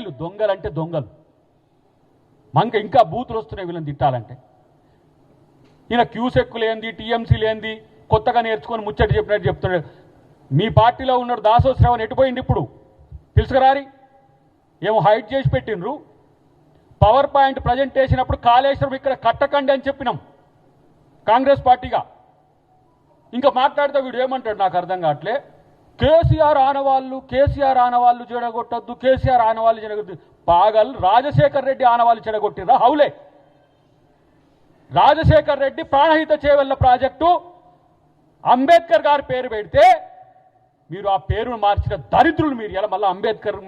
వీళ్ళు దొంగలంటే దొంగలు. ఇంకా బూతులు వస్తున్నాయి వీళ్ళని తిట్టాలంటే. ఈయన క్యూసెక్కు లేనిది, టీఎంసీ లేనిది, కొత్తగా నేర్చుకొని ముచ్చట చెప్పినట్టు చెప్తున్నాడు. మీ పార్టీలో ఉన్నాడు దాసో శ్రవణ్ ఎటుపోయింది ఇప్పుడు పిలుచుకురారి, ఏమో హైట్ చేసి పెట్టినరు. పవర్ పాయింట్ ప్రజెంటేషన్ అప్పుడు కాళేశ్వరం ఇక్కడ కట్టకండి అని చెప్పినాం కాంగ్రెస్ పార్టీగా. ఇంకా మాట్లాడితే వీడు ఏమంటాడు నాకు అర్థం కావట్లే. కేసీఆర్ ఆనవాళ్ళు చెడగొట్టద్దు, కేసీఆర్ ఆనవాళ్ళు చెడగొట్టు. పాగల్ రాజశేఖర్ రెడ్డి ఆనవాళ్ళు చెడగొట్టిరా హౌలే. రాజశేఖర్ రెడ్డి ప్రాణహిత చేవెళ్ల ప్రాజెక్టు అంబేద్కర్ గారి పేరు పెడితే మీరు ఆ పేరును మార్చిన దరిద్రులు మీరు. ఎలా మళ్ళీ అంబేద్కర్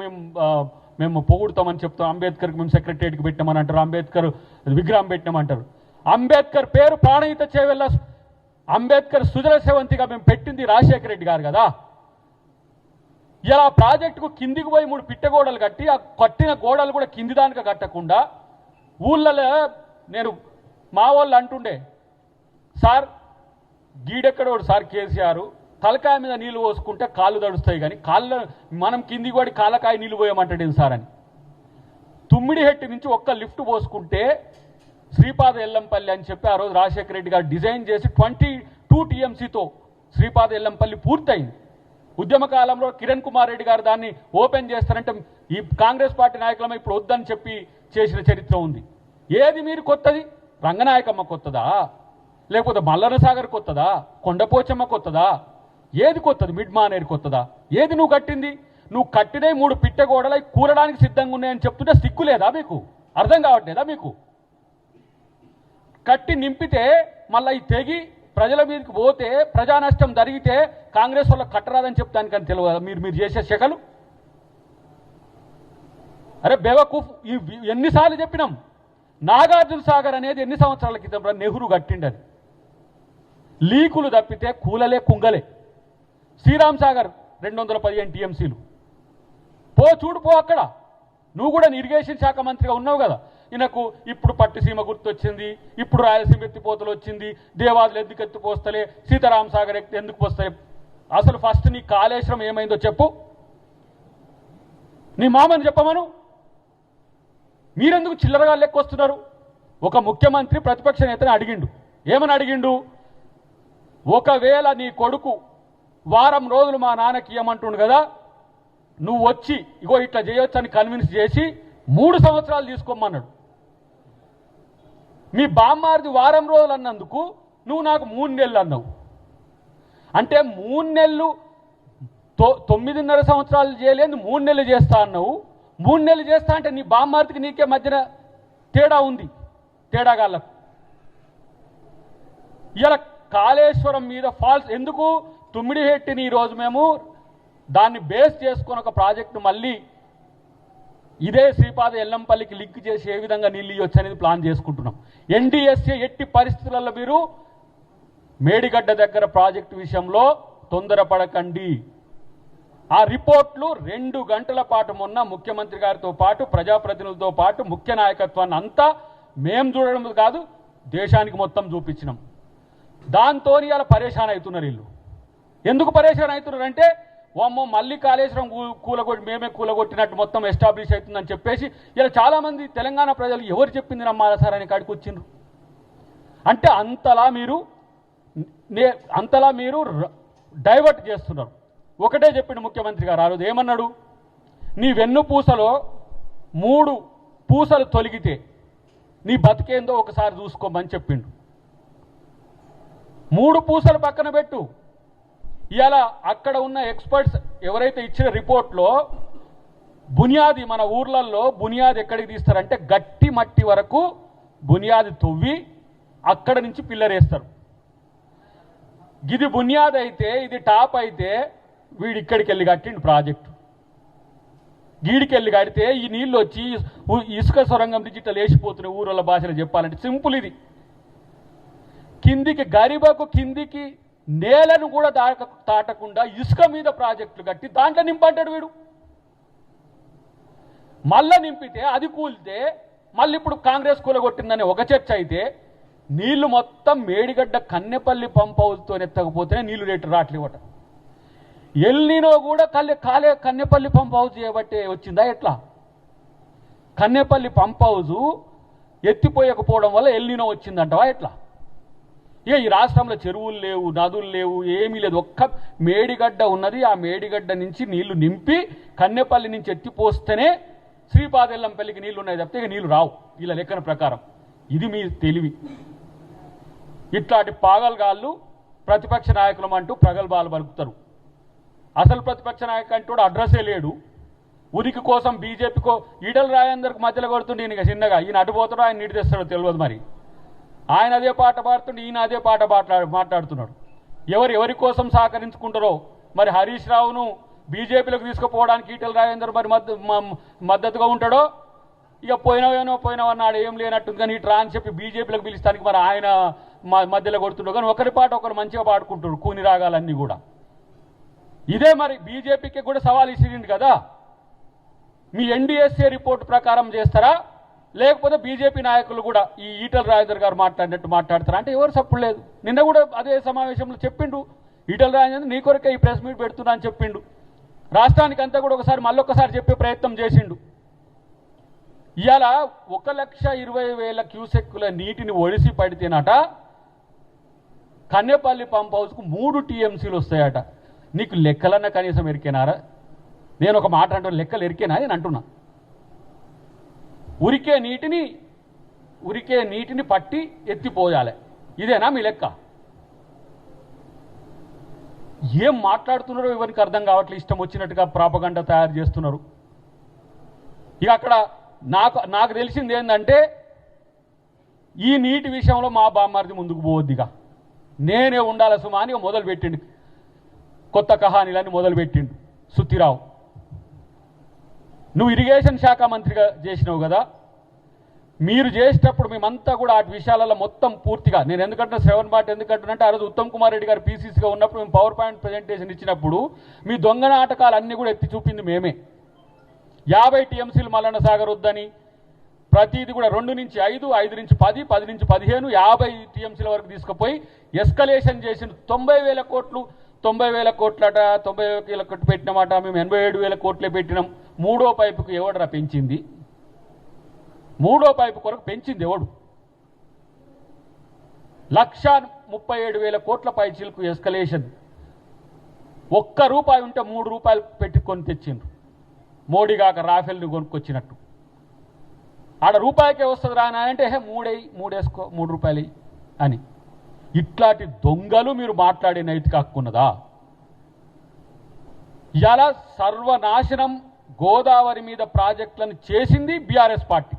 మేము పొగుడుతామని చెప్తాం, అంబేద్కర్కి మేము సెక్రటరియట్కి పెట్టామని అంటారు, అంబేద్కర్ విగ్రహం పెట్టినామంటారు. అంబేద్కర్ పేరు ప్రాణహిత చేవెళ్ల అంబేద్కర్ సుజల సేవంతిగా మేము పెట్టింది రాజశేఖర రెడ్డి గారు కదా. ఇలా ప్రాజెక్టుకు కిందికి పోయి 3 పిట్టగోడలు కట్టి ఆ కట్టిన గోడలు కూడా కింది దానిక కట్టకుండా ఊళ్ళలో నేను మా వాళ్ళు అంటుండే, సార్ గీడెక్కడోడు సార్ కేసీఆర్ తలకాయ మీద నీళ్లు పోసుకుంటే కాళ్ళు తడుస్తాయి కానీ మనం కిందికి పడి కాళ్ళకాయ నీళ్ళు పోయమంటాడు సార్ అని. తుమ్మిడిహెట్టి నుంచి ఒక్క లిఫ్ట్ పోసుకుంటే శ్రీపాద ఎల్లంపల్లి అని చెప్పి ఆ రోజు రాజశేఖర రెడ్డి గారు డిజైన్ చేసి 22 టీఎంసీతో శ్రీపాద ఎల్లంపల్లి పూర్తయింది. ఉద్యమ కాలంలో కిరణ్ కుమార్ రెడ్డి గారు దాన్ని ఓపెన్ చేస్తారంటే ఈ కాంగ్రెస్ పార్టీ నాయకులమే ఇప్పుడు వద్దని చెప్పి చేసిన చరిత్ర ఉంది. ఏది మీరు కొత్తది? రంగనాయకమ్మ కొత్తదా, లేకపోతే మల్లన్న సాగర్ కొత్తదా, కొండపోచమ్మ కొత్తదా? ఏది కొత్తది? మిడ్ మానేరు కొత్తదా? ఏది నువ్వు కట్టింది? నువ్వు కట్టినే 3 పిట్టగోడలై కూలడానికి సిద్ధంగా ఉన్నాయని చెప్తుంటే సిగ్గు లేదా మీకు? అర్థం కావట్లేదా మీకు? కట్టి నింపితే మళ్ళీ ఈ తెగి ప్రజల మీదకి పోతే ప్రజా నష్టం జరిగితే కాంగ్రెస్ వాళ్ళకి కట్టరాదని చెప్తానికని తెలియదు మీరు చేసే శకలు. అరే బేవకూఫ్, ఎన్నిసార్లు చెప్పినాం. నాగార్జున సాగర్ అనేది ఎన్ని సంవత్సరాల క్రితం నెహ్రూ కట్టిండది. లీకులు తప్పితే కూలలే కుంగలే. శ్రీరామ్ సాగర్ 215 టీఎంసీలు. చూడు అక్కడ. నువ్వు కూడా ఇరిగేషన్ శాఖ మంత్రిగా ఉన్నావు కదా. ఈయనకు ఇప్పుడు పట్టిసీమ గుర్తొచ్చింది, ఇప్పుడు రాయలసీమ ఎత్తిపోతలు వచ్చింది, దేవాదులు ఎందుకు ఎత్తిపోస్తలే, సీతారాం సాగర్ ఎందుకు పోస్తాయి? అసలు ఫస్ట్ నీ కాళేశ్వరం ఏమైందో చెప్పు. నీ మామని చెప్పమను. మీరెందుకు చిల్లరగా లెక్కొస్తున్నారు? ఒక ముఖ్యమంత్రి ప్రతిపక్ష నేతని అడిగిండు. ఏమని అడిగిండు? ఒకవేళ నీ కొడుకు వారం రోజులు మా నాన్నకి ఇవ్వమంటుండు కదా, నువ్వు వచ్చి ఇగో ఇట్లా చేయొచ్చు అని కన్విన్స్ చేసి 3 సంవత్సరాలు తీసుకోమన్నాడు. మీ బామ్మారిది వారం రోజులు అన్నందుకు నువ్వు నాకు 3 నెలలు అన్నావు. అంటే 3 నెలలు 9.5 సంవత్సరాలు చేయలేదు, 3 నెలలు చేస్తా అన్నావు. 3 నెలలు చేస్తా అంటే నీ బామ్మారిదికి నీకే మధ్యన తేడా ఉంది. తేడాగాళ్ళకు ఇలా కాళేశ్వరం మీద ఫాల్స్ ఎందుకు? తుమ్మిడిహెట్టిని ఈరోజు మేము దాన్ని బేస్ చేసుకొని ఒక ప్రాజెక్టు మళ్ళీ ఇదే శ్రీపాద ఎల్లంపల్లికి లింక్ చేసి ఏ విధంగా నీళ్ళు ఇవ్వచ్చు అనేది ప్లాన్ చేసుకుంటున్నాం. ఎన్డీఎస్ఏ ఎట్టి పరిస్థితులలో మీరు మేడిగడ్డ దగ్గర ప్రాజెక్టు విషయంలో తొందరపడకండి. ఆ రిపోర్ట్లు 2 గంటల పాటు మొన్న ముఖ్యమంత్రి గారితో పాటు ప్రజాప్రతినిధులతో పాటు ముఖ్య నాయకత్వాన్ని అంతా మేం చూడడం కాదు దేశానికి మొత్తం చూపించినాం. దాంతో ఇలా పరేషాన్ అవుతున్నారు వీళ్ళు. ఎందుకు పరేషాన్ అవుతున్నారంటే వామ్మో మళ్ళీ కాళేశ్వరం కూలగొట్టి మేమే కూలగొట్టినట్టు మొత్తం ఎస్టాబ్లిష్ అవుతుందని చెప్పేసి ఇలా చాలామంది తెలంగాణ ప్రజలు ఎవరు చెప్పింది నమ్మాలా సార్ అని కాడికి వచ్చిండ్రు. అంటే అంతలా మీరు డైవర్ట్ చేస్తున్నారు. ఒకటే చెప్పిండు ముఖ్యమంత్రి గారు ఆ రోజు. ఏమన్నాడు? నీ వెన్ను పూసలో 3 పూసలు తొలగితే నీ బతికేందో ఒకసారి చూసుకోమని చెప్పిండు. 3 పూసలు పక్కన పెట్టు. ఇలా అక్కడ ఉన్న ఎక్స్పర్ట్స్ ఎవరైతే ఇచ్చిన రిపోర్ట్లో బునియాది మన ఊర్లలో బునియాది ఎక్కడికి తీస్తారంటే గట్టి మట్టి వరకు బునియాది తవ్వి అక్కడ నుంచి పిల్లర్ వేస్తారు. ఇది బునియాది అయితే ఇది టాప్ అయితే వీడి ఇక్కడికి వెళ్ళి కట్టిండు ప్రాజెక్టు. గీడికి వెళ్ళి కడితే ఈ నీళ్ళు వచ్చి ఇసుక సొరంగం డిజిటల్ వేసిపోతున్నాయి. ఊళ్ళ భాషలో చెప్పాలంటే సింపుల్. ఇది కిందికి గరిబకు కిందికి నేలను కూడా దాటకుండా ఇసుక మీద ప్రాజెక్టులు కట్టి దాంట్లో నింపంటాడు వీడు. మళ్ళా నింపితే అది కూలితే మళ్ళీ ఇప్పుడు కాంగ్రెస్ కూలగొట్టిందని ఒక చర్చ అయితే నీళ్లు మొత్తం మేడిగడ్డ కన్నెపల్లి పంప్ హౌస్తో ఎత్తకపోతేనే నీళ్లు రేటు రావట్లేవట. ఎల్నినో కూడా కన్నెపల్లి పంప్ హౌస్ చేయబట్టే వచ్చిందా ఎట్లా? కన్నెపల్లి పంప్ హౌజు ఎత్తిపోయకపోవడం వల్ల ఎల్నినో వచ్చిందంటవా ఎట్లా? ఇక ఈ రాష్ట్రంలో చెరువులు లేవు, నదులు లేవు, ఏమీ లేదు. ఒక్క మేడిగడ్డ ఉన్నది. ఆ మేడిగడ్డ నుంచి నీళ్లు నింపి కన్నెపల్లి నుంచి ఎత్తిపోస్తేనే శ్రీపాదెల్లంపల్లికి నీళ్లు ఉన్నాయి తప్పితే ఇక నీళ్లు రావు వీళ్ళ లెక్కన ప్రకారం. ఇది మీ తెలివి. ఇట్లాంటి పాగల్గాళ్ళు ప్రతిపక్ష నాయకులం అంటూ ప్రగల్భాలు పలుకుతారు. అసలు ప్రతిపక్ష నాయకు అంటూ అడ్రస్సే లేడు. ఉనికి కోసం బీజేపీకో ఈటల రాజేందర్కి మధ్యలో కొడుతుండే ఈయన చిన్నగా. ఈయన అటుపోతాడో ఆయన నీటి తెస్తాడో తెలియదు. మరి ఆయన అదే పాట పాడుతుండే, ఈయన అదే పాట మాట్లాడుతున్నాడు. ఎవరి కోసం సహకరించుకుంటారో మరి. హరీష్ రావును బీజేపీలోకి తీసుకుపోవడానికి ఈటల రాజేందర్ మరి మద్దతుగా ఉంటాడో, ఇక పోయినవన్నాడు ఏం లేనట్టుంది. కానీ ఇట్లా అని చెప్పి బీజేపీలోకి పిలుస్తానికి మరి ఆయన మధ్యలో కొడుతుండో. కానీ ఒకరి పాట ఒకరు మంచిగా పాడుకుంటారు కూని రాగాలన్నీ కూడా. ఇదే మరి బీజేపీకి కూడా సవాల్ ఇచ్చింది కదా. మీ ఎన్డీఎస్ఏ రిపోర్ట్ ప్రకారం చేస్తారా, లేకపోతే బీజేపీ నాయకులు కూడా ఈ ఈటల రాజేందర్ గారు మాట్లాడినట్టు మాట్లాడతారా అంటే ఎవరు సప్పుడు లేదు. నిన్న కూడా అదే సమావేశంలో చెప్పిండు ఈటల రాజేందర్, నీ కొరకే ఈ ప్రెస్ మీట్ పెడుతున్నా అని చెప్పిండు. రాష్ట్రానికి అంతా కూడా ఒకసారి మళ్ళొక్కసారి చెప్పే ప్రయత్నం చేసిండు. ఇవాళ 1,20,000 క్యూసెక్కుల నీటిని ఒడిసి పడితేనట కన్నెపల్లి పంప్ హౌస్కు 3 టీఎంసీలు వస్తాయట. నీకు లెక్కలన్నా కనీసం ఎరికేనారా? నేను ఒక మాట అంటున్నా, లెక్కలు ఎరికేనా నేను అంటున్నా. ఉరికే నీటిని పట్టి ఎత్తిపోయాలి, ఇదేనా మీ లెక్క? ఏం మాట్లాడుతున్నారో ఎవరికి అర్థం కావట్లేదు. ఇష్టం వచ్చినట్టుగా ప్రాపగండా తయారు చేస్తున్నారు. ఇక అక్కడ నాకు తెలిసింది ఏంటంటే, ఈ నీటి విషయంలో మా బామ్మారిది ముందుకు పోవద్దిగా, నేనే ఉండాలి సుమా అని మొదలుపెట్టిండు. కొత్త కహానీలన్నీ మొదలుపెట్టిండు సుత్తిరావు. నువ్వు ఇరిగేషన్ శాఖ మంత్రిగా చేసినావు కదా, మీరు చేసేటప్పుడు మేమంతా కూడా ఆ విషయాలలో మొత్తం పూర్తిగా, నేను ఎందుకంటే శ్రవణ్ బాట్ ఎందుకంటున్నంటే ఆ రోజు ఉత్తమ్ కుమార్ రెడ్డి గారు పీసీసీగా ఉన్నప్పుడు మేము పవర్ పాయింట్ ప్రజెంటేషన్ ఇచ్చినప్పుడు మీ దొంగ నాటకాలన్నీ కూడా ఎత్తి చూపింది మేమే. 50 టీఎంసీలు మల్లన్న సాగర్ వద్దని, ప్రతిది కూడా 2 నుంచి 5, 5 నుంచి 10, 10 నుంచి 15, 50 టీఎంసీల వరకు తీసుకుపోయి ఎస్కలేషన్ చేసిన 90,000 కోట్లు. 90,000 కోట్లట, 90,000 కోట్లు పెట్టినమాట. మేము 87,000 కోట్లే పెట్టినాం. 3వ పైపుకు ఎవడరా పెంచింది? 3వ పైపు కొరకు పెంచింది ఎవడు? 1,37,000 కోట్ల పైచీలకు ఎస్కలేషన్. ₹1 ఉంటే ₹3 పెట్టుకొని తెచ్చిండ్రు. మోడీ కాక రాఫెల్ని కొనుక్కొచ్చినట్టు. ఆడ రూపాయికే వస్తుంది రానంటే 3 వేసుకో, ₹3 అని. ఇట్లాంటి దొంగలు మీరు మాట్లాడే నైతిక హక్కు ఉన్నదా? ఇలా సర్వనాశనం గోదావరి మీద ప్రాజెక్టులను చేసింది బీఆర్ఎస్ పార్టీ.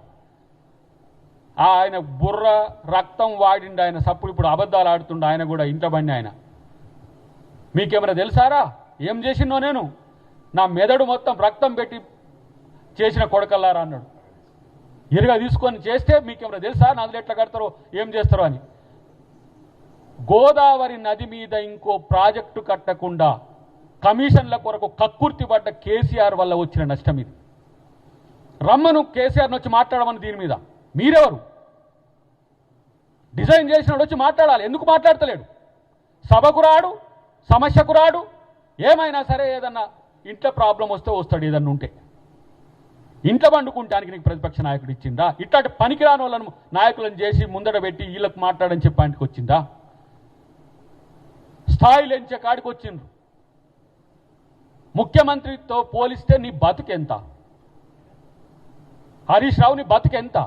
ఆయన బుర్ర రక్తం వాడిండు ఆయన. సప్పుడు ఇప్పుడు అబద్ధాలు ఆడుతుండు ఆయన కూడా. ఇంట బండి ఆయన. మీకేమైనా తెలుసారా ఏం చేసినో? నేను నా మెదడు మొత్తం రక్తం పెట్టి చేసిన కొడకల్లారా అన్నాడు. ఇరుగా తీసుకొని చేస్తే మీకేమైనా తెలుసా నదులు ఎట్లా కడతారో ఏం చేస్తారో అని. గోదావరి నది మీద ఇంకో ప్రాజెక్టు కట్టకుండా కమిషన్ల కొరకు కక్కుర్తి పడ్డ కేసీఆర్ వల్ల వచ్చిన నష్టం ఇది. రమ్మను కేసీఆర్ని వచ్చి మాట్లాడమని దీని మీద. మీరెవరు? డిజైన్ చేసినాడు వచ్చి మాట్లాడాలి. ఎందుకు మాట్లాడతలేడు? సభకు రాడు, సమస్యకు రాడు. ఏమైనా సరే ఏదన్నా ఇంట్లో ప్రాబ్లం వస్తే వస్తాడు. ఏదన్నా ఉంటే ఇంట్లో వండుకుంటానికి నీకు ప్రతిపక్ష నాయకుడు ఇచ్చిందా? ఇట్లాంటి పనికిరాని వాళ్ళను నాయకులను చేసి ముందట పెట్టి వీళ్ళకి మాట్లాడని చెప్పడానికి వచ్చిందా? స్థాయిలు ఎంచే కాడికి వచ్చిండ్రు. ముఖ్యమంత్రితో పోలిస్తే నీ బతుకెంత? హరీష్ రావు నీ బతుకెంత?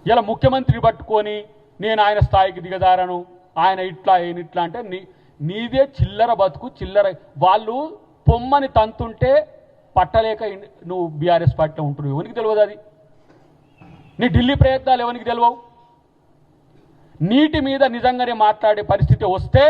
ఇలా ముఖ్యమంత్రిని పట్టుకొని నేను ఆయన స్థాయికి దిగజారను, ఆయన ఇట్లా ఆయన ఇట్లా అంటే నీదే చిల్లర బతుకు. చిల్లర వాళ్ళు పొమ్మని తంతుంటే పట్టలేక నువ్వు బీఆర్ఎస్ పార్టీలో ఉంటున్నావు. ఎవరికి తెలియదు అది? నీ ఢిల్లీ ప్రయత్నాలు ఎవరికి తెలియవు? నీటి మీద నిజంగానే మాట్లాడే పరిస్థితి వస్తే